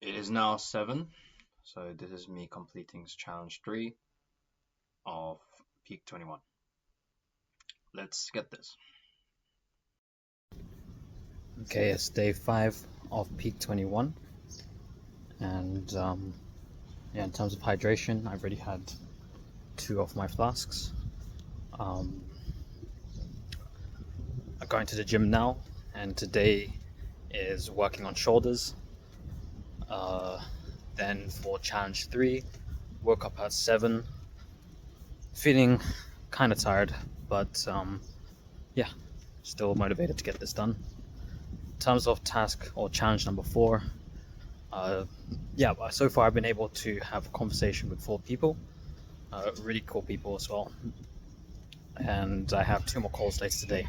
It is now 7, so this is me completing challenge 3 of Peak 21. Let's get this. Okay, it's day 5 of Peak 21, and yeah, in terms of hydration, I've already had 2 of my flasks. I'm going to the gym now, and today is working on shoulders. Uh, then for challenge 3, woke up at 7, feeling kind of tired, but yeah, still motivated to get this done. In terms of task or challenge number 4, yeah, so far I've been able to have a conversation with 4 people, really cool people as well. And I have 2 more calls later today.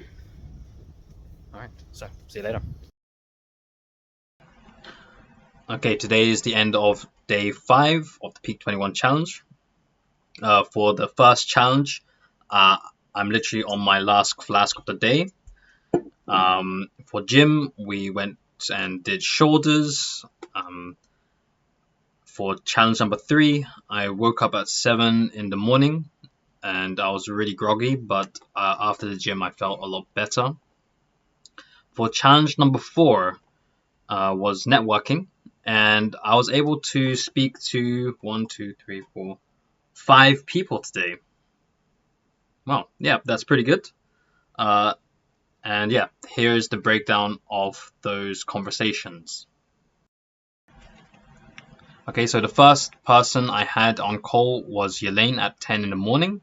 All right, so see you later. Okay, today is the end of day 5 of the Peak 21 challenge. For the first challenge, I'm literally on my last flask of the day. For gym, we went and did shoulders. For challenge number 3, I woke up at 7 in the morning and I was really groggy, but after the gym, I felt a lot better. For challenge number 4 was networking, and I was able to speak to 5 people today. Wow, yeah, that's pretty good. And yeah, here's the breakdown of those conversations. Okay, so the first person I had on call was Elaine at 10 in the morning.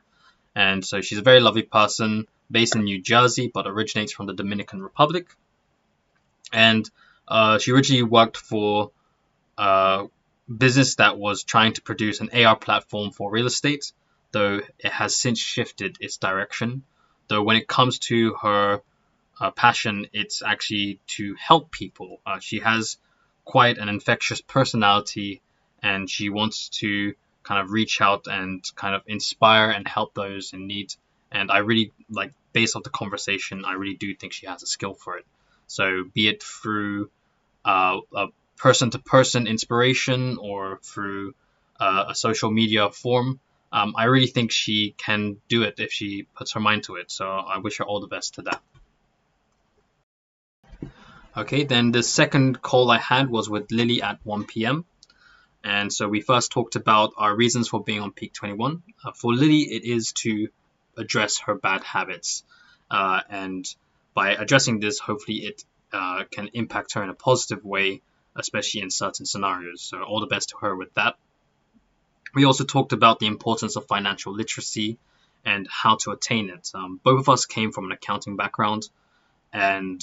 And so she's a very lovely person based in New Jersey, but originates from the Dominican Republic. And she originally worked for a business that was trying to produce an AR platform for real estate, though it has since shifted its direction. Though when it comes to her passion, it's actually to help people. She has quite an infectious personality, and she wants to kind of reach out and kind of inspire and help those in need. And I really like, based off the conversation, I really do think she has a skill for it. So be it through a person to person inspiration or through a social media form, I really think she can do it if she puts her mind to it. So I wish her all the best to that. Okay, then the second call I had was with Lily at 1 p.m. And so we first talked about our reasons for being on Peak 21. For Lily, it is to address her bad habits. And by addressing this, hopefully it can impact her in a positive way, especially in certain scenarios. So all the best to her with that. We also talked about the importance of financial literacy and how to attain it. Both of us came from an accounting background, and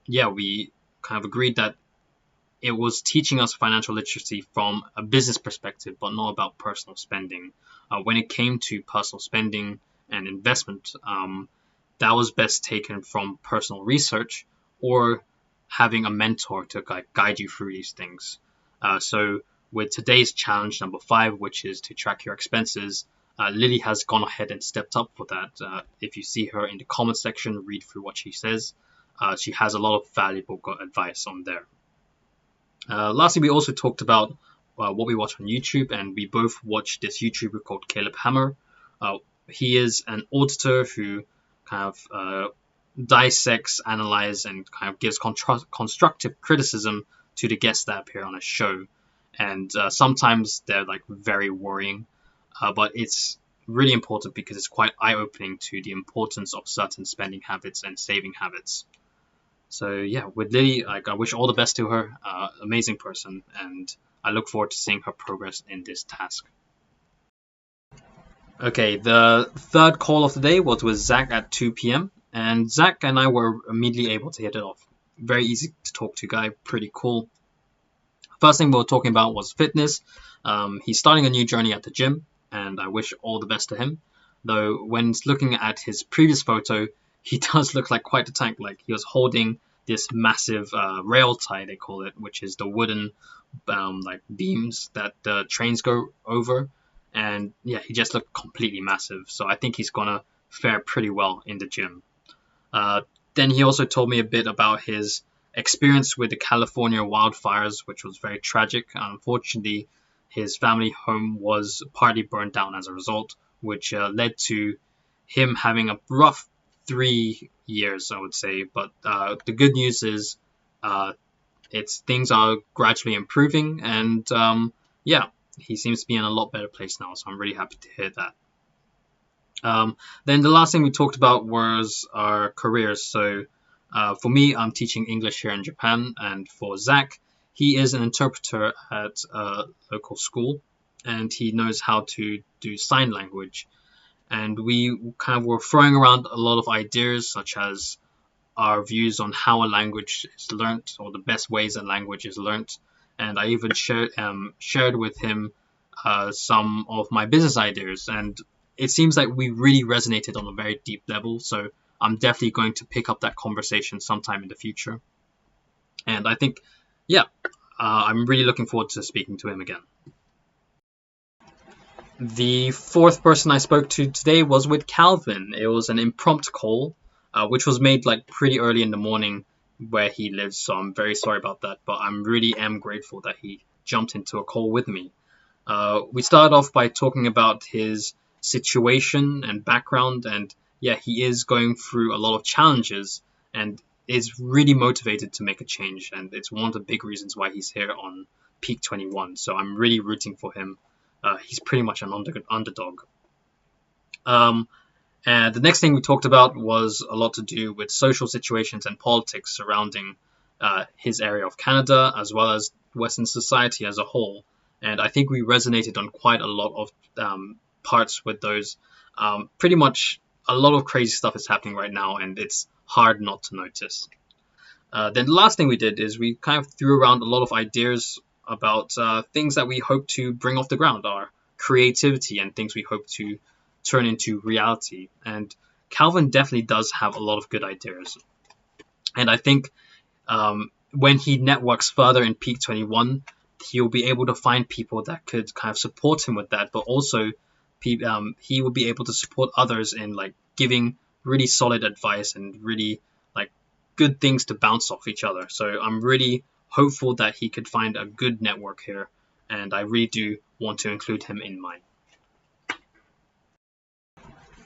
yeah, we kind of agreed that it was teaching us financial literacy from a business perspective, but not about personal spending. When it came to personal spending and investment, that was best taken from personal research or having a mentor to guide you through these things. So with today's challenge number 5, which is to track your expenses, Lily has gone ahead and stepped up for that. If you see her in the comment section, read through what she says. She has a lot of valuable advice on there. Lastly, we also talked about what we watch on YouTube, and we both watched this YouTuber called Caleb Hammer. He is an auditor who kind of dissects, analyzes, and kind of gives constructive criticism to the guests that appear on his show. And sometimes they're like very worrying, but it's really important because it's quite eye-opening to the importance of certain spending habits and saving habits. So yeah, with Lily, like, I wish all the best to her. Amazing person, and I look forward to seeing her progress in this task. Okay, the third call of the day was with Zach at 2 p.m. And Zach and I were immediately able to hit it off. Very easy to talk to guy, pretty cool. First thing we were talking about was fitness. He's starting a new journey at the gym, and I wish all the best to him. Though when looking at his previous photo, he does look like quite a tank. Like he was holding this massive rail tie, they call it, which is the wooden like beams that the trains go over. And yeah, he just looked completely massive. So I think he's gonna fare pretty well in the gym. Then he also told me a bit about his experience with the California wildfires, which was very tragic. Unfortunately, his family home was partly burned down as a result, which led to him having a rough 3 years, I would say. But the good news is, uh, it's things are gradually improving, and yeah, he seems to be in a lot better place now. So I'm really happy to hear that. Then the last thing we talked about was our careers. So for me, I'm teaching English here in Japan, and for Zach, he is an interpreter at a local school, and he knows how to do sign language. And we kind of were throwing around a lot of ideas, such as our views on how a language is learnt or the best ways a language is learnt. And I even shared with him some of my business ideas. And it seems like we really resonated on a very deep level. So I'm definitely going to pick up that conversation sometime in the future. And I think, yeah, I'm really looking forward to speaking to him again. The fourth person I spoke to today was with Calvin. It was an impromptu call, which was made like pretty early in the morning where he lives. So I'm very sorry about that, but I'm really am grateful that he jumped into a call with me. We started off by talking about his situation and background, and yeah, he is going through a lot of challenges and is really motivated to make a change, and it's one of the big reasons why he's here on Peak 21. So I'm really rooting for him. He's pretty much an underdog. Um, and the next thing we talked about was a lot to do with social situations and politics surrounding his area of Canada, as well as Western society as a whole. And I think we resonated on quite a lot of parts with those. Pretty much a lot of crazy stuff is happening right now, and it's hard not to notice. Then the last thing we did is we kind of threw around a lot of ideas about things that we hope to bring off the ground, our creativity and things we hope to turn into reality. And Calvin definitely does have a lot of good ideas. And I think when he networks further in Peak 21, he'll be able to find people that could kind of support him with that, but also he will be able to support others in like giving really solid advice and really like good things to bounce off each other. So I'm really hopeful that he could find a good network here, and I really do want to include him in mine.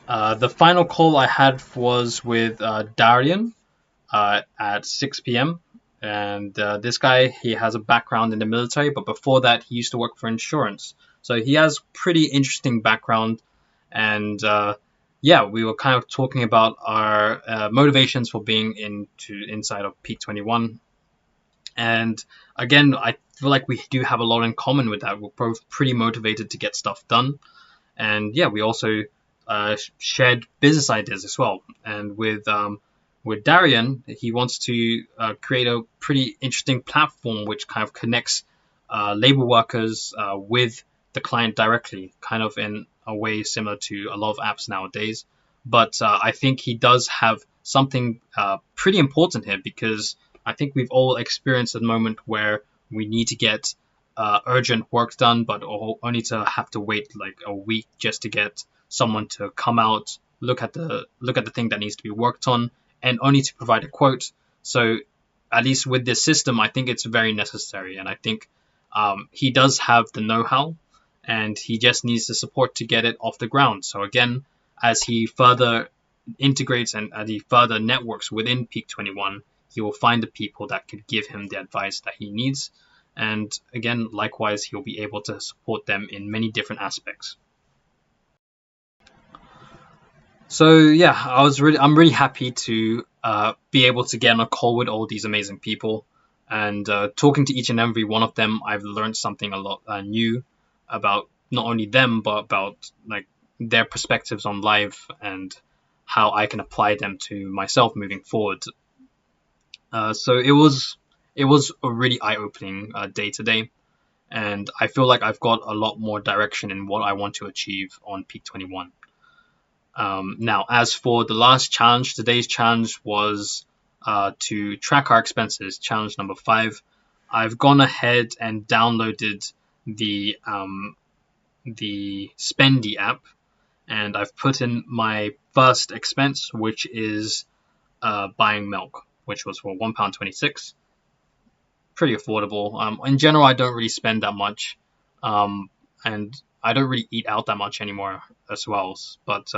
The final call I had was with Darian at 6 p.m. And this guy, he has a background in the military, but before that, he used to work for insurance. So he has pretty interesting background. And yeah, we were kind of talking about our motivations for being inside of Peak 21. And again, I feel like we do have a lot in common with that. We're both pretty motivated to get stuff done. And yeah, we also shared business ideas as well. And with Darian, he wants to create a pretty interesting platform which kind of connects labor workers with the client directly, kind of in a way similar to a lot of apps nowadays. But I think he does have something pretty important here, because I think we've all experienced a moment where we need to get urgent work done, but only to have to wait like a week just to get someone to come out, look at the thing that needs to be worked on, and only to provide a quote. So at least with this system, I think it's very necessary, and I think he does have the know-how, and he just needs the support to get it off the ground. So again, as he further integrates and as he further networks within Peak 21, he will find the people that could give him the advice that he needs. And again, likewise, he'll be able to support them in many different aspects. So yeah, I'm really happy to be able to get on a call with all these amazing people, and talking to each and every one of them, I've learned something a lot new about not only them but about like their perspectives on life and how I can apply them to myself moving forward. So it was a really eye-opening day today, and I feel like I've got a lot more direction in what I want to achieve on Peak 21. Now, as for the last challenge, today's challenge was to track our expenses. Challenge number 5. I've gone ahead and downloaded the Spendy app, and I've put in my first expense, which is buying milk. which was for £1.26. Pretty affordable. In general, I don't really spend that much, and I don't really eat out that much anymore as well. But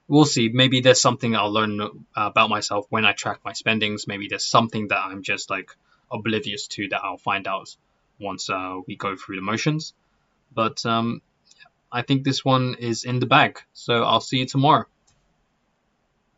we'll see. Maybe there's something I'll learn about myself when I track my spendings. Maybe there's something that I'm just like oblivious to that I'll find out once we go through the motions. But I think this one is in the bag. So I'll see you tomorrow.